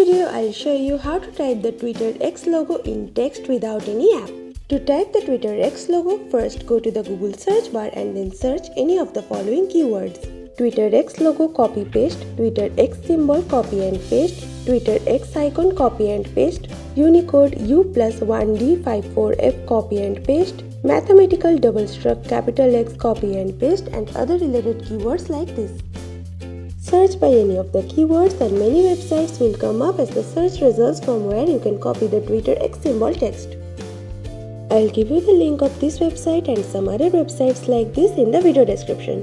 video, I'll show you how to type the Twitter X logo in text without any app. To type the Twitter X logo, first go to the Google search bar and then search any of the following keywords: Twitter X logo copy paste, Twitter X symbol copy and paste, Twitter X icon copy and paste, Unicode U+1D54F copy and paste, mathematical double struct capital X copy and paste, and other related keywords like this. Search by any of the keywords and many websites will come up as the search results from where you can copy the Twitter X symbol text. I'll give you the link of this website and some other websites like this in the video description.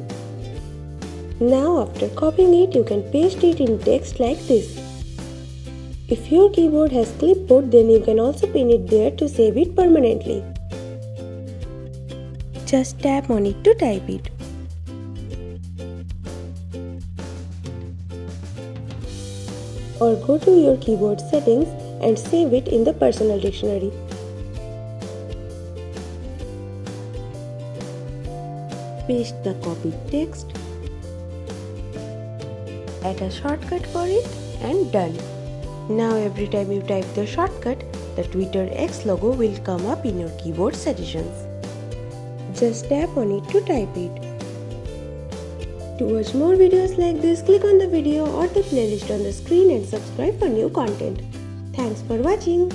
Now after copying it, you can paste it in text like this. If your keyboard has Clipboard, then you can also pin it there to save it permanently. Just tap on it to type it. Or go to your keyboard settings and save it in the personal dictionary. Paste the copied text, add a shortcut for it, and done. Now every time you type the shortcut, the Twitter X logo will come up in your keyboard suggestions. Just tap on it to type it. To watch more videos like this, click on the video or the playlist on the screen and subscribe for new content. Thanks for watching.